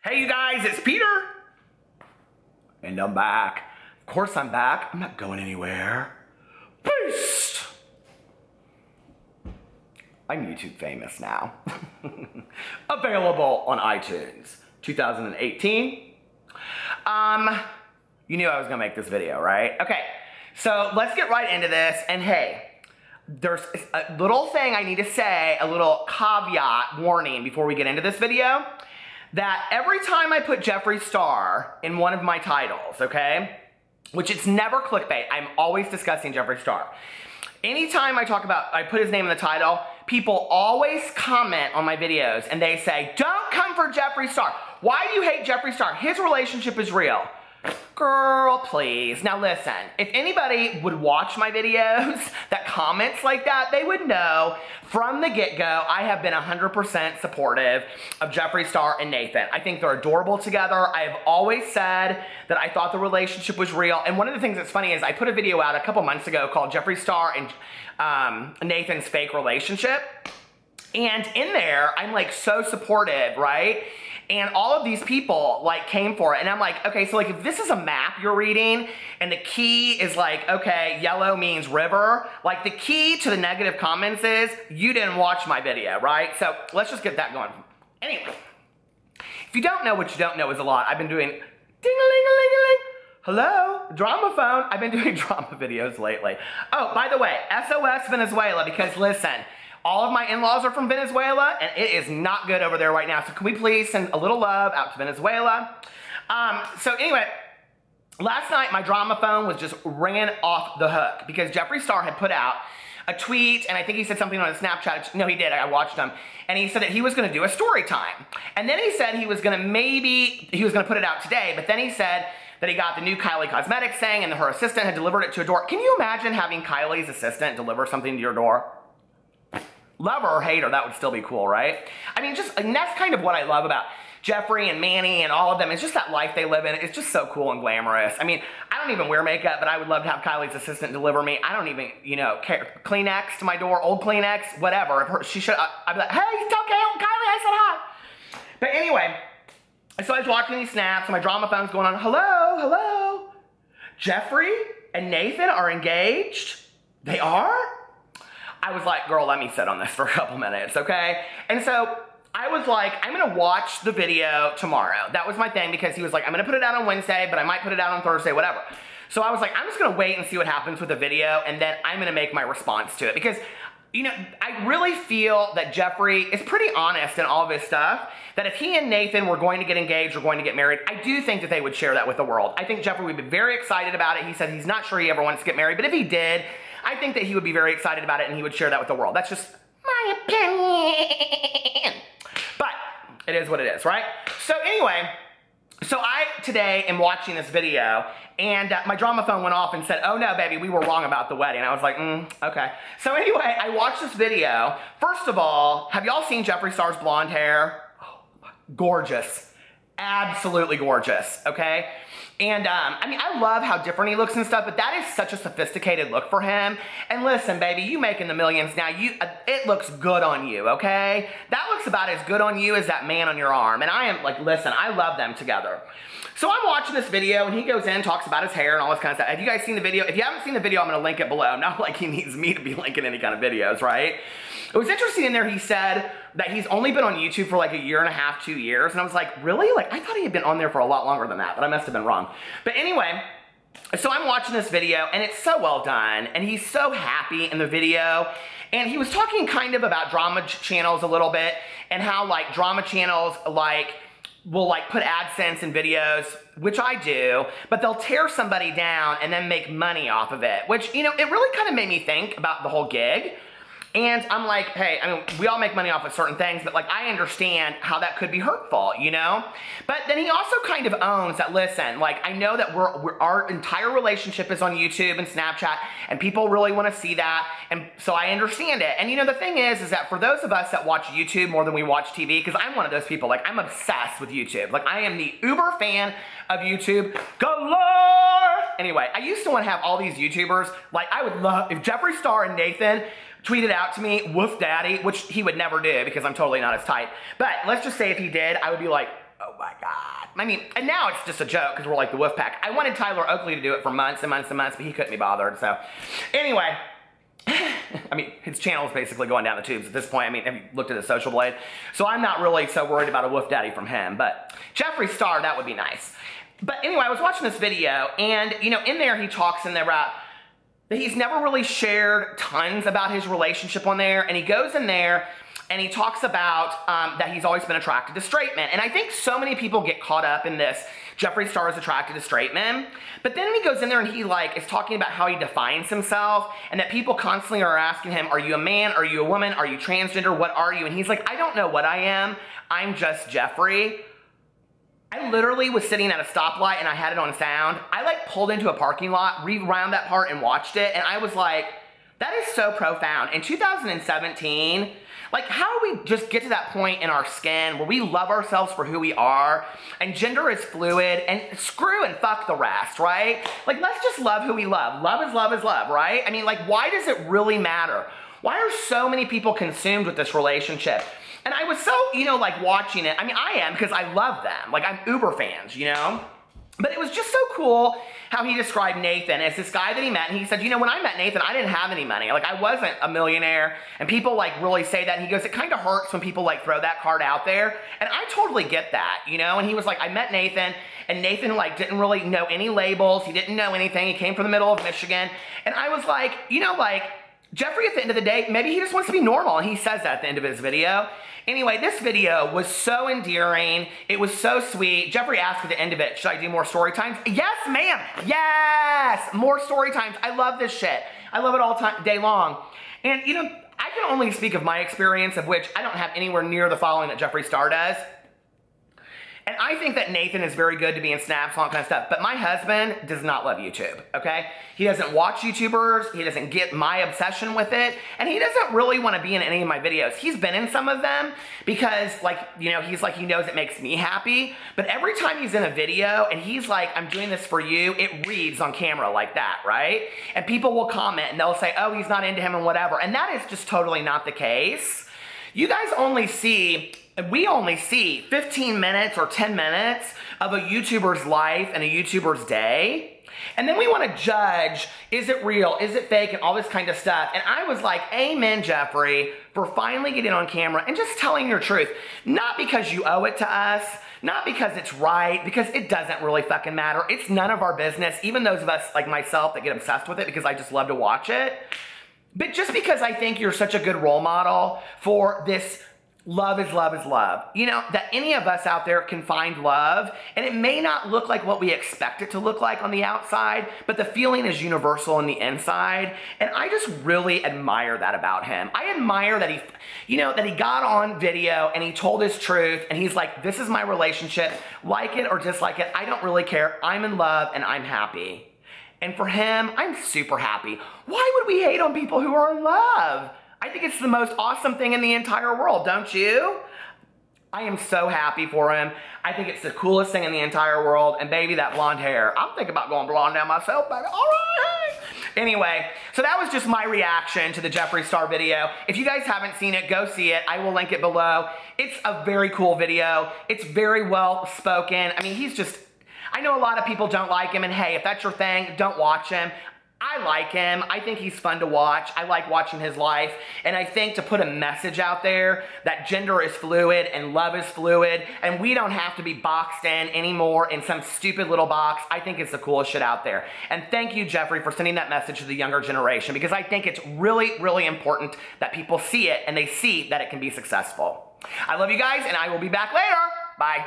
Hey you guys, it's Peter. And I'm back. Of course I'm back. I'm not going anywhere. Peace. I'm YouTube famous now. Available on iTunes. 2018. You knew I was gonna make this video, right? Okay, so let's get right into this. And hey, there's a little thing I need to say, a little caveat warning before we get into this video. That every time I put Jeffree Star in one of my titles, okay, which it's never clickbait, I'm always discussing Jeffree Star. Anytime I put his name in the title, people always comment on my videos and they say, don't come for Jeffree Star. Why do you hate Jeffree Star? His relationship is real. Girl, please. Now listen, if anybody would watch my videos that comments like that, they would know from the get-go I have been 100% supportive of Jeffree Star and Nathan. I think they're adorable together. I have always said that I thought the relationship was real. And one of the things that's funny is I put a video out a couple months ago called Jeffree Star and Nathan's Fake Relationship. And in there, I'm like so supportive, right? And all of these people like came for it. And I'm like, okay, so like if this is a map you're reading and the key is like, okay, yellow means river, like the key to the negative comments is you didn't watch my video, right? So let's just get that going. Anyway, if you don't know what you don't know is a lot. I've been doing ding-a-ling-a-ling-a-ling. Hello, drama phone. I've been doing drama videos lately. Oh, by the way, SOS Venezuela, because listen, all of my in-laws are from Venezuela, and it is not good over there right now. So can we please send a little love out to Venezuela? So anyway, last night my drama phone was just ringing off the hook because Jeffree Star had put out a tweet, and I think he said something on his Snapchat. No, he did. I watched him. And he said that he was going to do a story time. And then he said he was going to put it out today, but then he said that he got the new Kylie Cosmetics thing and her assistant had delivered it to a door. Can you imagine having Kylie's assistant deliver something to your door? Love her or hate her, that would still be cool, right? I mean, and that's kind of what I love about Jeffree and Manny and all of them. It's just that life they live in. It's just so cool and glamorous. I mean, I don't even wear makeup, but I would love to have Kylie's assistant deliver me. I don't even, care. Kleenex to my door, old Kleenex, whatever. I'd be like, hey, it's okay, Kylie, I said hi. But anyway, so I was watching these snaps and my drama phone's going on, hello. Jeffree and Nathan are engaged? They are? I was like, girl, let me sit on this for a couple minutes, okay? And so I was like, I'm gonna watch the video tomorrow. That was my thing because he was like, I'm gonna put it out on Wednesday, but I might put it out on Thursday, whatever. So I was like, I'm just gonna wait and see what happens with the video, and then I'm gonna make my response to it. Because, I really feel that Jeffree is pretty honest in all of his stuff, that if he and Nathan were going to get engaged or going to get married, I do think that they would share that with the world. I think Jeffree would be very excited about it. He said he's not sure he ever wants to get married, but if he did, I think that he would be very excited about it and he would share that with the world. That's just my opinion. But it is what it is, right? So anyway, I today am watching this video and my drama phone went off and said, oh no, baby, we were wrong about the wedding. I was like, okay. So anyway, I watched this video. First of all, have y'all seen Jeffree Star's blonde hair? Oh, gorgeous. Absolutely gorgeous, okay? And, I mean, I love how different he looks and stuff, but that is such a sophisticated look for him. And listen, baby, you making the millions now, it looks good on you, okay? That looks about as good on you as that man on your arm. And I am like, listen, I love them together. So I'm watching this video, and he goes in, talks about his hair and all this kind of stuff. Have you guys seen the video? If you haven't seen the video, I'm going to link it below. Not like he needs me to be linking any kind of videos, right? It was interesting in there, he said that he's only been on YouTube for like a year and a half, 2 years. And I was like, really? Like, I thought he had been on there for a lot longer than that, but I must have been wrong. But anyway, so I'm watching this video, and it's so well done, and he's so happy in the video. And he was talking kind of about drama channels a little bit, and how like drama channels will put AdSense in videos, which I do, but they'll tear somebody down and then make money off of it, which, it really kind of made me think about the whole gig. And I'm like, hey, I mean, we all make money off of certain things, but like, I understand how that could be hurtful, But then he also kind of owns that, listen, like, I know that our entire relationship is on YouTube and Snapchat, and people really want to see that, and so I understand it. And the thing is that for those of us that watch YouTube more than we watch TV, because I'm one of those people, like, I'm obsessed with YouTube. Like, I am the uber fan of YouTube galore! Anyway, I used to want to have all these YouTubers, like, I would love, if Jeffree Star and Nathan tweeted out to me, woof daddy, which he would never do because I'm totally not his type. But let's just say if he did, I would be like, oh my God, I mean, and now it's just a joke because we're like the wolf pack. I wanted Tyler Oakley to do it for months and months and months, but he couldn't be bothered. So anyway, I mean, his channel is basically going down the tubes at this point. I mean, have you looked at the Social Blade? So I'm not really so worried about a wolf daddy from him, but Jeffree Star, that would be nice. But anyway, I was watching this video, and, you know, in there he talks in there about that he's never really shared tons about his relationship on there, and he goes in there and he talks about that he's always been attracted to straight men. And I think so many people get caught up in this, Jeffree Star is attracted to straight men, but then he goes in there and he like is talking about how he defines himself, and that people constantly are asking him, are you a man, are you a woman, are you transgender, what are you? And he's like, I don't know what I am, I'm just Jeffree. I literally was sitting at a stoplight and I had it on sound. I like pulled into a parking lot, rewound that part and watched it, and I was like, that is so profound. In 2017, like, how do we just get to that point in our skin where we love ourselves for who we are, and gender is fluid, and screw and fuck the rest, right? Like, let's just love who we love. Love is love, right? I mean, like, why does it really matter? Why are so many people consumed with this relationship? And I was so, you know, like watching it. I mean, I am because I love them. Like, I'm uber fans, you know? But it was just so cool how he described Nathan as this guy that he met. And he said, you know, when I met Nathan, I didn't have any money. Like, I wasn't a millionaire. And people, like, really say that. And he goes, it kind of hurts when people, like, throw that card out there. And I totally get that, you know? And he was like, I met Nathan. And Nathan, like, didn't really know any labels. He didn't know anything. He came from the middle of Michigan. And I was like, you know, like, Jeffree, at the end of the day, maybe he just wants to be normal. And he says that at the end of his video. Anyway, this video was so endearing. It was so sweet. Jeffree asked at the end of it, should I do more story times? Yes, ma'am. Yes, more story times. I love this shit. I love it all day long. And, you know, I can only speak of my experience, of which I don't have anywhere near the following that Jeffree Star does. And I think that Nathan is very good to be in snaps and all that kind of stuff, but my husband does not love YouTube, okay? He doesn't watch YouTubers, he doesn't get my obsession with it, and he doesn't really want to be in any of my videos. He's been in some of them because, like, you know, he's like, he knows it makes me happy, but every time he's in a video and he's like, I'm doing this for you, it reads on camera like that, right? And people will comment and they'll say, oh, he's not into him and whatever, and that is just totally not the case. You guys only see, we only see 15 minutes or 10 minutes of a YouTuber's life and a YouTuber's day. And then we want to judge, is it real, is it fake, and all this kind of stuff. And I was like, amen, Jeffree, for finally getting on camera and just telling your truth. Not because you owe it to us, not because it's right, because it doesn't really fucking matter. It's none of our business, even those of us like myself that get obsessed with it because I just love to watch it. But just because I think you're such a good role model for this love is love, you know, that any of us out there can find love, and it may not look like what we expect it to look like on the outside, but the feeling is universal on the inside, and I just really admire that about him. I admire that he, you know, that he got on video and he told his truth, and he's like, this is my relationship, like it or dislike it, I don't really care, I'm in love and I'm happy. And for him, I'm super happy. Why would we hate on people who are in love? I think it's the most awesome thing in the entire world, don't you? I am so happy for him. I think it's the coolest thing in the entire world. And baby, that blonde hair. I'm thinking about going blonde now myself, baby. All right. Anyway, so that was just my reaction to the Jeffree Star video. If you guys haven't seen it, go see it. I will link it below. It's a very cool video. It's very well spoken. I mean, he's just, I know a lot of people don't like him, and hey, if that's your thing, don't watch him. I like him. I think he's fun to watch. I like watching his life. And I think to put a message out there that gender is fluid and love is fluid and we don't have to be boxed in anymore in some stupid little box, I think it's the coolest shit out there. And thank you, Jeffree, for sending that message to the younger generation, because I think it's really, really important that people see it and they see that it can be successful. I love you guys, and I will be back later. Bye.